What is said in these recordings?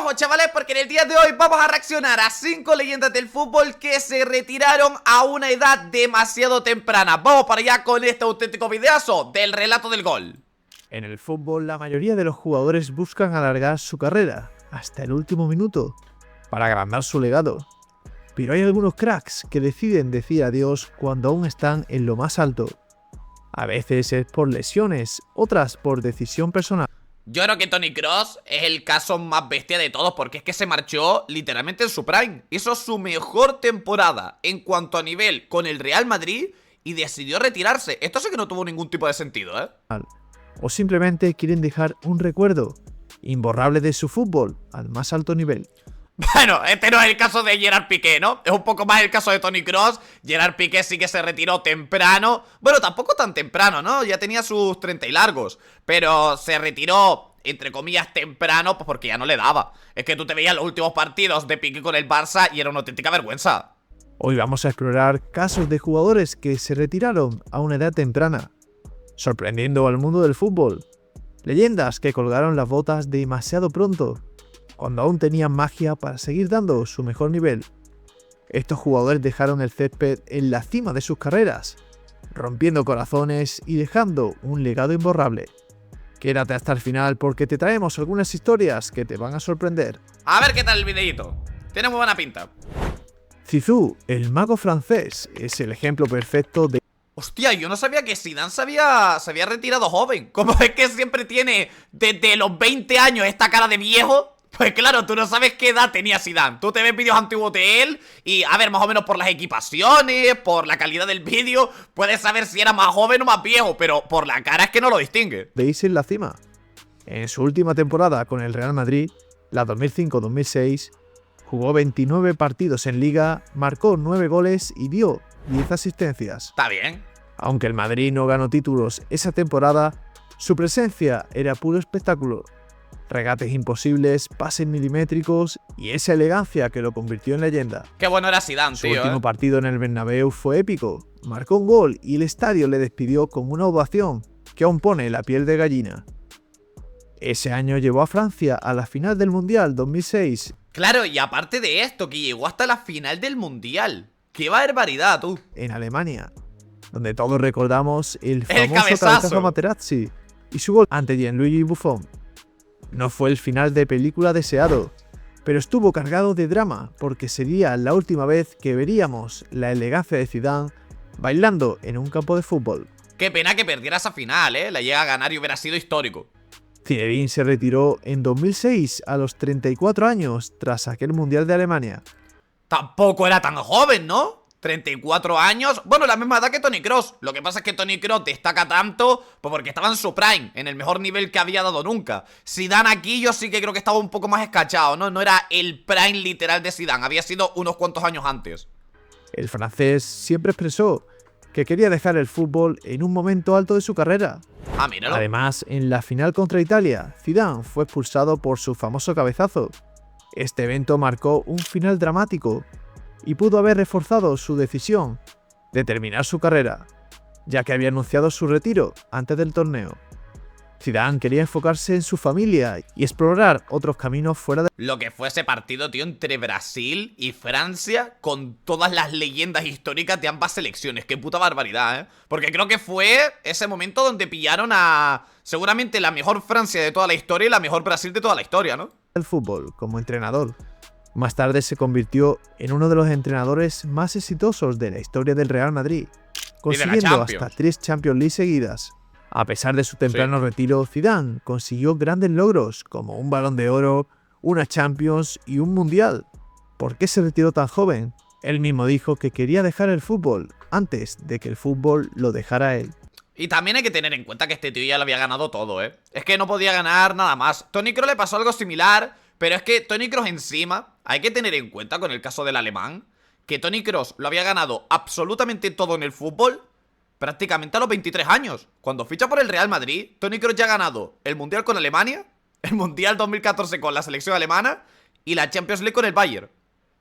ojo chavales, porque en el día de hoy vamos a reaccionar a 5 leyendas del fútbol que se retiraron a una edad demasiado temprana. Vamos para allá con este auténtico videazo del relato del gol. En el fútbol, la mayoría de los jugadores buscan alargar su carrera hasta el último minuto para agrandar su legado. Pero hay algunos cracks que deciden decir adiós cuando aún están en lo más alto. A veces es por lesiones, otras por decisión personal. Yo creo que Toni Kroos es el caso más bestia de todos, porque es que se marchó literalmente en su prime. Hizo su mejor temporada en cuanto a nivel con el Real Madrid y decidió retirarse. Esto sí que no tuvo ningún tipo de sentido, ¿eh? O simplemente quieren dejar un recuerdo imborrable de su fútbol al más alto nivel. Bueno, este no es el caso de Gerard Piqué, ¿no? Es un poco más el caso de Toni Kroos. Gerard Piqué sí que se retiró temprano. Bueno, tampoco tan temprano, ¿no? Ya tenía sus 30 y largos. Pero se retiró, entre comillas, temprano, pues porque ya no le daba. Es que tú te veías los últimos partidos de Piqué con el Barça y era una auténtica vergüenza. Hoy vamos a explorar casos de jugadores que se retiraron a una edad temprana, sorprendiendo al mundo del fútbol. Leyendas que colgaron las botas demasiado pronto, cuando aún tenían magia para seguir dando su mejor nivel. Estos jugadores dejaron el césped en la cima de sus carreras, rompiendo corazones y dejando un legado imborrable. Quédate hasta el final porque te traemos algunas historias que te van a sorprender. A ver qué tal el videíto. Tiene muy buena pinta. Zizou, el mago francés, es el ejemplo perfecto de... Hostia, yo no sabía que Zidane se había retirado joven. Como es que siempre tiene desde los 20 años esta cara de viejo. Pues claro, tú no sabes qué edad tenía Zidane. Tú te ves vídeos antiguos de él y, a ver, más o menos por las equipaciones, por la calidad del vídeo, puedes saber si era más joven o más viejo, pero por la cara es que no lo distingue. Veis en la cima. En su última temporada con el Real Madrid, la 2005-2006, jugó 29 partidos en Liga, marcó 9 goles y dio 10 asistencias. Está bien. Aunque el Madrid no ganó títulos esa temporada, su presencia era puro espectáculo. Regates imposibles, pases milimétricos y esa elegancia que lo convirtió en leyenda. Qué bueno era Zidane, Su tío. último partido en el Bernabéu fue épico. Marcó un gol y el estadio le despidió con una ovación que aún pone la piel de gallina. Ese año llevó a Francia a la final del Mundial 2006. Claro, y aparte de esto, que llegó hasta la final del Mundial. ¡Qué barbaridad, tú! En Alemania, donde todos recordamos el famoso cabezazo Materazzi y su gol ante Gianluigi Buffon. No fue el final de película deseado, pero estuvo cargado de drama porque sería la última vez que veríamos la elegancia de Zidane bailando en un campo de fútbol. Qué pena que perdiera esa final, La llega a ganar y hubiera sido histórico. Zinedine se retiró en 2006 a los 34 años tras aquel Mundial de Alemania. Tampoco era tan joven, ¿no? 34 años, bueno, la misma edad que Toni Kroos. Lo que pasa es que Toni Kroos destaca tanto pues porque estaba en su prime, en el mejor nivel que había dado nunca. Zidane aquí yo sí que creo que estaba un poco más escachado, ¿no? No era el prime literal de Zidane, había sido unos cuantos años antes. El francés siempre expresó que quería dejar el fútbol en un momento alto de su carrera. Ah, míralo. Además, en la final contra Italia, Zidane fue expulsado por su famoso cabezazo. Este evento marcó un final dramático y pudo haber reforzado su decisión de terminar su carrera, ya que había anunciado su retiro antes del torneo. Zidane quería enfocarse en su familia y explorar otros caminos fuera de... Lo que fue ese partido, tío, entre Brasil y Francia, con todas las leyendas históricas de ambas selecciones. Qué puta barbaridad, ¿eh? Porque creo que fue ese momento donde pillaron a seguramente la mejor Francia de toda la historia y la mejor Brasil de toda la historia, ¿no? El fútbol como entrenador. Más tarde se convirtió en uno de los entrenadores más exitosos de la historia del Real Madrid, consiguiendo hasta 3 Champions League seguidas. A pesar de su temprano retiro, Zidane consiguió grandes logros como un Balón de Oro, una Champions y un Mundial. ¿Por qué se retiró tan joven? Él mismo dijo que quería dejar el fútbol antes de que el fútbol lo dejara a él. Y también hay que tener en cuenta que este tío ya lo había ganado todo, ¿eh? Es que no podía ganar nada más. Toni Kroos le pasó algo similar, pero es que Toni Kroos encima, hay que tener en cuenta con el caso del alemán, que Toni Kroos lo había ganado absolutamente todo en el fútbol prácticamente a los 23 años. Cuando ficha por el Real Madrid, Toni Kroos ya ha ganado el Mundial con Alemania, el Mundial 2014 con la selección alemana y la Champions League con el Bayern.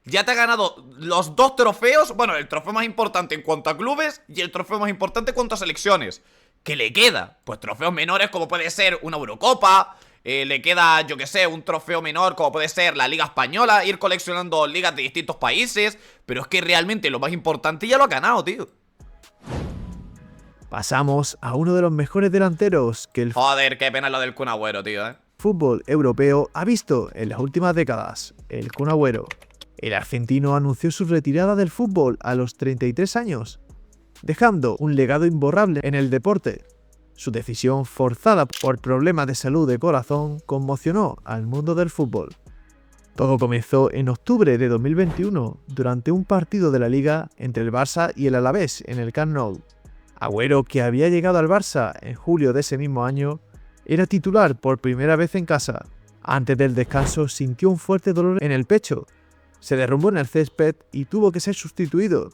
Ya te ha ganado los 2 trofeos, bueno, el trofeo más importante en cuanto a clubes y el trofeo más importante en cuanto a selecciones. ¿Qué le queda? Pues trofeos menores como puede ser una Eurocopa, le queda, yo que sé, un trofeo menor como puede ser la Liga Española, ir coleccionando ligas de distintos países, pero es que realmente lo más importante ya lo ha ganado, tío. Pasamos a uno de los mejores delanteros que el Joder, qué pena lo del Kun Agüero, tío, fútbol europeo ha visto en las últimas décadas, el Kun Agüero. El argentino anunció su retirada del fútbol a los 33 años, dejando un legado imborrable en el deporte. Su decisión, forzada por problemas de salud de corazón, conmocionó al mundo del fútbol. Todo comenzó en octubre de 2021, durante un partido de la Liga entre el Barça y el Alavés en el Camp Nou. Agüero, que había llegado al Barça en julio de ese mismo año, era titular por primera vez en casa. Antes del descanso sintió un fuerte dolor en el pecho. Se derrumbó en el césped y tuvo que ser sustituido.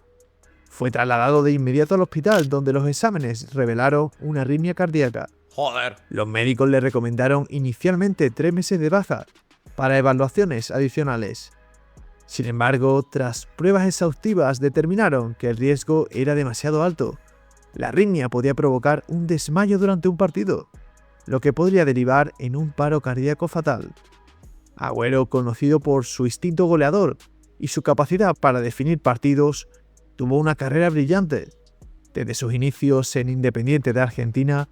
Fue trasladado de inmediato al hospital, donde los exámenes revelaron una arritmia cardíaca. Joder. Los médicos le recomendaron inicialmente 3 meses de baja para evaluaciones adicionales. Sin embargo, tras pruebas exhaustivas determinaron que el riesgo era demasiado alto. La arritmia podía provocar un desmayo durante un partido, lo que podría derivar en un paro cardíaco fatal. Agüero, conocido por su instinto goleador y su capacidad para definir partidos, tuvo una carrera brillante, desde sus inicios en Independiente de Argentina,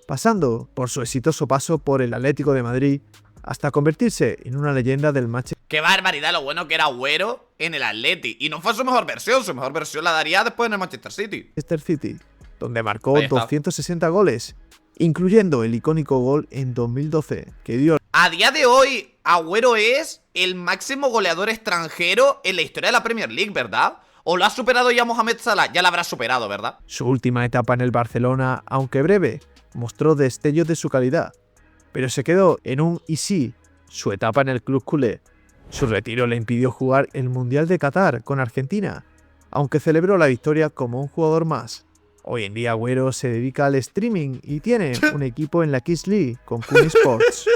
pasando por su exitoso paso por el Atlético de Madrid, hasta convertirse en una leyenda del Manchester Qué barbaridad lo bueno que era Agüero en el Atleti. Y no fue su mejor versión la daría después en el Manchester City. City, donde marcó Ahí está. 260 goles, incluyendo el icónico gol en 2012, que dio A día de hoy, Agüero es el máximo goleador extranjero en la historia de la Premier League, ¿verdad? ¿O lo ha superado ya Mohamed Salah? Ya lo habrá superado, ¿verdad? su última etapa en el Barcelona, aunque breve, mostró destellos de su calidad, pero se quedó en un y sí su etapa en el club culé. Su retiro le impidió jugar el Mundial de Qatar con Argentina, aunque celebró la victoria como un jugador más. Hoy en día Agüero se dedica al streaming y tiene un equipo en la Kiss League con Kun Sports.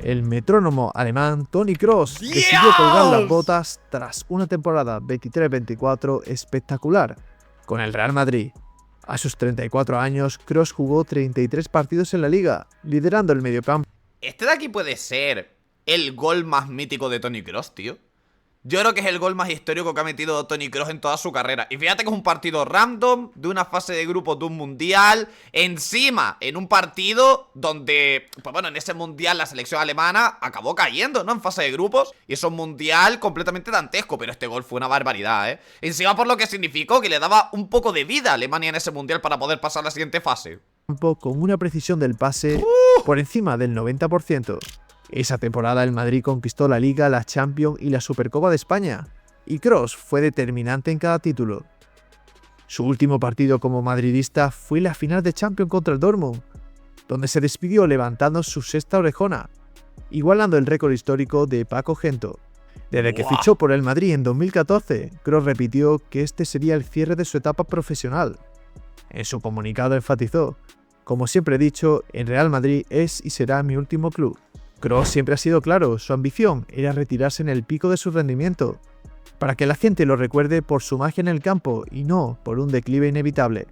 El metrónomo alemán Toni Kroos decidió colgar las botas tras una temporada 23-24 espectacular con el Real Madrid. A sus 34 años, Kroos jugó 33 partidos en la liga, liderando el mediocampo. Este de aquí puede ser el gol más mítico de Toni Kroos, tío. Yo creo que es el gol más histórico que ha metido Toni Kroos en toda su carrera. Y fíjate que es un partido random, de una fase de grupos de un mundial. Encima, en un partido donde, pues bueno, en ese mundial la selección alemana acabó cayendo, ¿no? En fase de grupos. Y es un mundial completamente dantesco, pero este gol fue una barbaridad, ¿eh? Encima por lo que significó que le daba un poco de vida a Alemania en ese mundial para poder pasar a la siguiente fase. Con una precisión del pase por encima del 90%. Esa temporada el Madrid conquistó la Liga, la Champions y la Supercopa de España, y Kroos fue determinante en cada título. Su último partido como madridista fue la final de Champions contra el Dortmund, donde se despidió levantando su sexta orejona, igualando el récord histórico de Paco Gento. Desde que fichó por el Madrid en 2014, Kroos repitió que este sería el cierre de su etapa profesional. En su comunicado enfatizó: "Como siempre he dicho, el Real Madrid es y será mi último club". Kroos siempre ha sido claro, su ambición era retirarse en el pico de su rendimiento, para que la gente lo recuerde por su magia en el campo y no por un declive inevitable.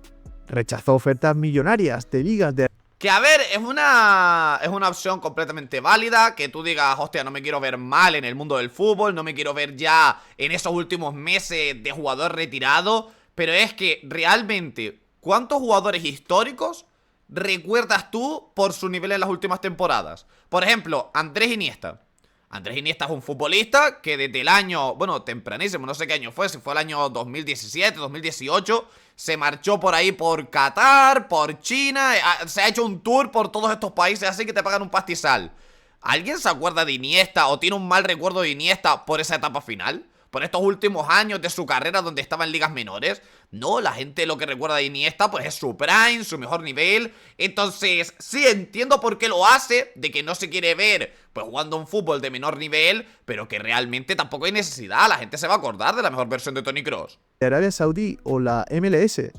Rechazó ofertas millonarias de ligas de... Que a ver, es una opción completamente válida. Que tú digas, hostia, no me quiero ver mal en el mundo del fútbol, no me quiero ver ya en esos últimos meses de jugador retirado. Pero es que realmente, ¿cuántos jugadores históricos recuerdas tú por su nivel en las últimas temporadas? Por ejemplo, Andrés Iniesta. Andrés Iniesta es un futbolista que desde el año, bueno, tempranísimo, no sé qué año fue, si fue el año 2017, 2018, se marchó por ahí por Qatar, por China, se ha hecho un tour por todos estos países así que te pagan un pastizal. ¿Alguien se acuerda de Iniesta o tiene un mal recuerdo de Iniesta por esa etapa final? ¿Por estos últimos años de su carrera donde estaba en ligas menores? No, la gente lo que recuerda de Iniesta pues es su prime, su mejor nivel. Entonces, sí entiendo por qué lo hace, de que no se quiere ver pues jugando un fútbol de menor nivel, pero que realmente tampoco hay necesidad. La gente se va a acordar de la mejor versión de Toni Kroos. Arabia Saudí o la MLS,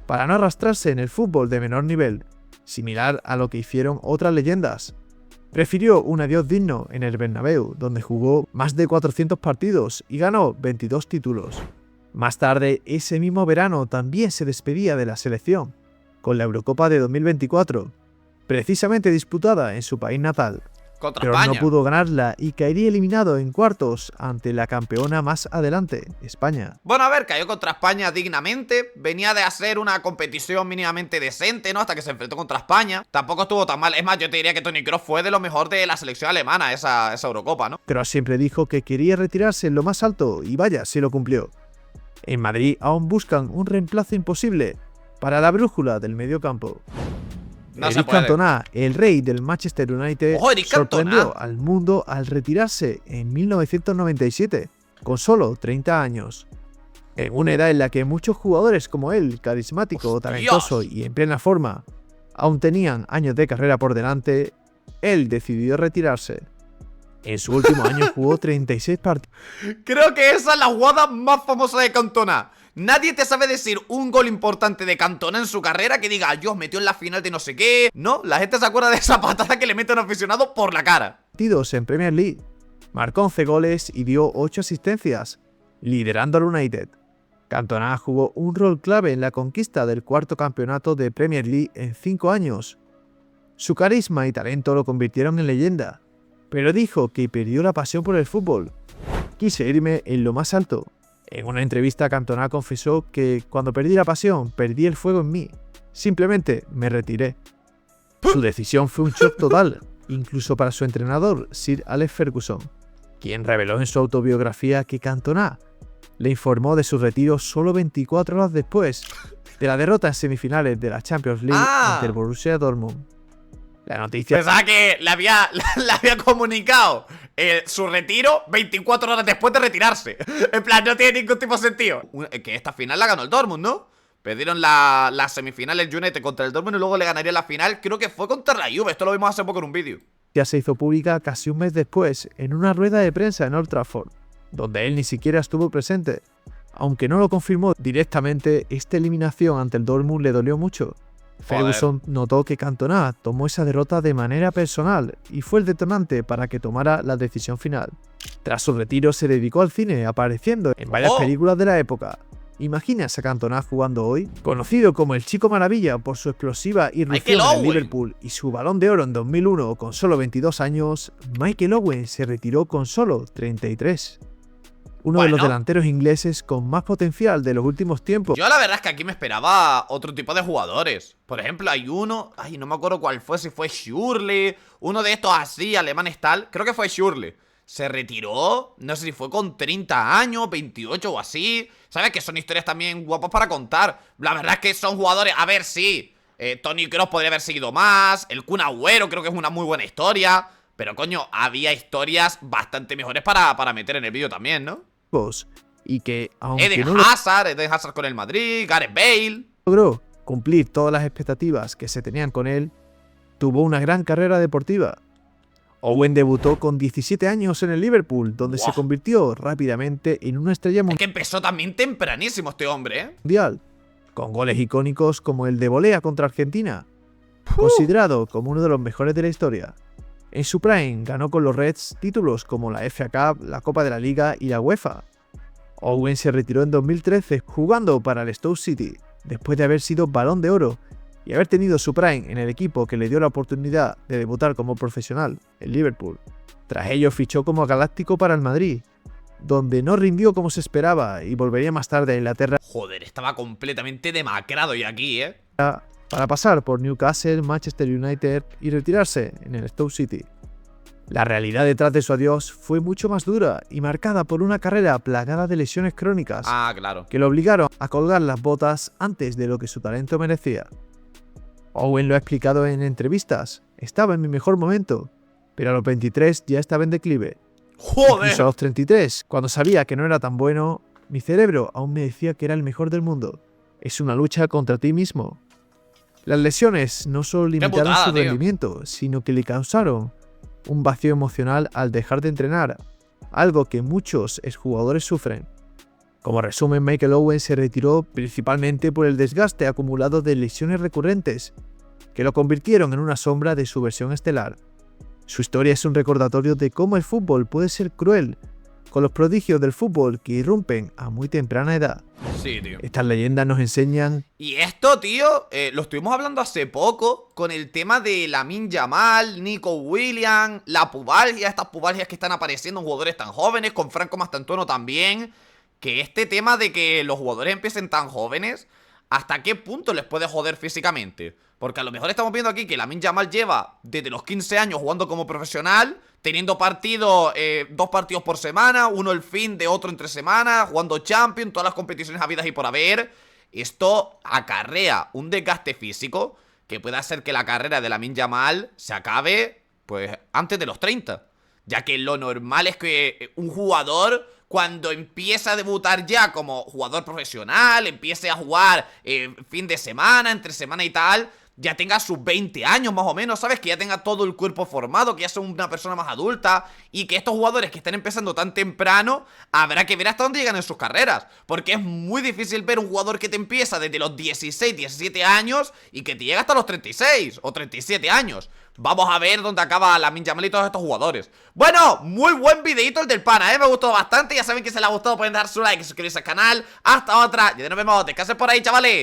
para no arrastrarse en el fútbol de menor nivel, similar a lo que hicieron otras leyendas. Prefirió un adiós digno en el Bernabéu, donde jugó más de 400 partidos y ganó 22 títulos. Más tarde, ese mismo verano, también se despedía de la selección, con la Eurocopa de 2024, precisamente disputada en su país natal. Contra pero España. no pudo ganarla y caería eliminado en cuartos ante la campeona más adelante, España. Bueno, a ver, cayó contra España dignamente. Venía de hacer una competición mínimamente decente, ¿no? Hasta que se enfrentó contra España. Tampoco estuvo tan mal. Es más, yo te diría que Toni Kroos fue de lo mejor de la selección alemana, esa Eurocopa, ¿no? Kroos siempre dijo que quería retirarse en lo más alto y vaya, se lo cumplió. En Madrid aún buscan un reemplazo imposible para la brújula del mediocampo. No se Eric puede. Cantona, el rey del Manchester United, ¡Ojo, Eric sorprendió Cantona! al mundo al retirarse en 1997, con solo 30 años. En una edad en la que muchos jugadores como él, carismático, ¡Hostias! talentoso y en plena forma, aún tenían años de carrera por delante, él decidió retirarse. En su último año jugó 36 partidos. Creo que esa es la jugada más famosa de Cantona. Nadie te sabe decir un gol importante de Cantona en su carrera que diga, Dios, metió en la final de no sé qué. No, la gente se acuerda de esa patada que le mete a un aficionado por la cara. En Premier League. Marcó 11 goles y dio 8 asistencias, liderando al United. Cantona jugó un rol clave en la conquista del cuarto campeonato de Premier League en 5 años. Su carisma y talento lo convirtieron en leyenda, pero dijo que perdió la pasión por el fútbol. Quise irme en lo más alto. En una entrevista, Cantona confesó que cuando perdí la pasión, perdí el fuego en mí. Simplemente me retiré. Su decisión fue un shock total, incluso para su entrenador, Sir Alex Ferguson, quien reveló en su autobiografía que Cantona le informó de su retiro solo 24 horas después de la derrota en semifinales de la Champions League ante el Borussia Dortmund. La noticia... Pensaba que le había comunicado su retiro 24 horas después de retirarse. En plan, no tiene ningún tipo de sentido. Que esta final la ganó el Dortmund, ¿no? Perdieron la semifinal el United contra el Dortmund y luego le ganaría la final. Creo que fue contra la Juve. Esto lo vimos hace poco en un vídeo. Ya se hizo pública casi un mes después en una rueda de prensa en Old Trafford, donde él ni siquiera estuvo presente. Aunque no lo confirmó directamente, esta eliminación ante el Dortmund le dolió mucho. Ferguson notó que Cantona tomó esa derrota de manera personal y fue el detonante para que tomara la decisión final. Tras su retiro se dedicó al cine, apareciendo en varias películas de la época. ¿Imaginas a Cantona jugando hoy? Conocido como el Chico Maravilla por su explosiva irrupción en el Liverpool y su Balón de Oro en 2001 con solo 22 años, Michael Owen se retiró con solo 33. Uno de los delanteros ingleses con más potencial de los últimos tiempos. Yo la verdad es que aquí me esperaba otro tipo de jugadores. Por ejemplo, hay uno, no me acuerdo cuál fue, si fue Schürrle, uno de estos así, alemanes tal, creo que fue Schürrle. Se retiró, no sé si fue con 30 años, 28 o así. ¿Sabes? Que son historias también guapas para contar. La verdad es que son jugadores, a ver, sí, Toni Kroos podría haber seguido más, el Kun Agüero creo que es una muy buena historia. Pero coño, había historias bastante mejores para meter en el vídeo también, ¿no? Y que, aunque Eden Hazard con el Madrid, Gareth Bale, logró cumplir todas las expectativas que se tenían con él, tuvo una gran carrera deportiva. Owen debutó con 17 años en el Liverpool, donde se convirtió rápidamente en una estrella mundial. Es que empezó también tempranísimo este hombre, con goles icónicos como el de volea contra Argentina, considerado como uno de los mejores de la historia. En su prime ganó con los Reds títulos como la FA Cup, la Copa de la Liga y la UEFA. Owen se retiró en 2013 jugando para el Stoke City, después de haber sido Balón de Oro y haber tenido su prime en el equipo que le dio la oportunidad de debutar como profesional, el Liverpool. Tras ello fichó como galáctico para el Madrid, donde no rindió como se esperaba y volvería más tarde a Inglaterra. Joder, estaba completamente demacrado ya aquí, Para pasar por Newcastle, Manchester United y retirarse en el Stoke City. La realidad detrás de su adiós fue mucho más dura y marcada por una carrera plagada de lesiones crónicas claro, que lo obligaron a colgar las botas antes de lo que su talento merecía. Owen lo ha explicado en entrevistas: estaba en mi mejor momento, pero a los 23 ya estaba en declive. ¡Joder! Incluso a los 33, cuando sabía que no era tan bueno, mi cerebro aún me decía que era el mejor del mundo. Es una lucha contra ti mismo. Las lesiones no solo limitaron su rendimiento, sino que le causaron un vacío emocional al dejar de entrenar, algo que muchos exjugadores sufren. Como resumen, Michael Owen se retiró principalmente por el desgaste acumulado de lesiones recurrentes, que lo convirtieron en una sombra de su versión estelar. Su historia es un recordatorio de cómo el fútbol puede ser cruel, con los prodigios del fútbol que irrumpen a muy temprana edad. Sí, tío. Estas leyendas nos enseñan... Y esto, tío, lo estuvimos hablando hace poco con el tema de Lamine Yamal, Nico Williams, la pubalgia, estas pubalgias que están apareciendo en jugadores tan jóvenes, con Franco Mastantuono también, que este tema de que los jugadores empiecen tan jóvenes, ¿hasta qué punto les puede joder físicamente? Porque a lo mejor estamos viendo aquí que Lamine Yamal lleva desde los 15 años jugando como profesional, teniendo partidos, 2 partidos por semana, uno el fin de otro entre semanas, jugando Champions, todas las competiciones habidas y por haber. Esto acarrea un desgaste físico que puede hacer que la carrera de Lamine Yamal se acabe, pues, antes de los 30. Ya que lo normal es que un jugador, cuando empieza a debutar ya como jugador profesional, empiece a jugar fin de semana, entre semana y tal, ya tenga sus 20 años más o menos, ¿sabes? Que ya tenga todo el cuerpo formado, que ya sea una persona más adulta. Y que estos jugadores que están empezando tan temprano, habrá que ver hasta dónde llegan en sus carreras. Porque es muy difícil ver un jugador que te empieza desde los 16, 17 años y que te llega hasta los 36 o 37 años. Vamos a ver dónde acaba Lamine Yamal y todos estos jugadores. Bueno, muy buen videito el del pana, me gustó bastante. Ya saben que si les ha gustado pueden dar su like y suscribirse al canal. Hasta otra, ya nos vemos, descansen por ahí, chavales.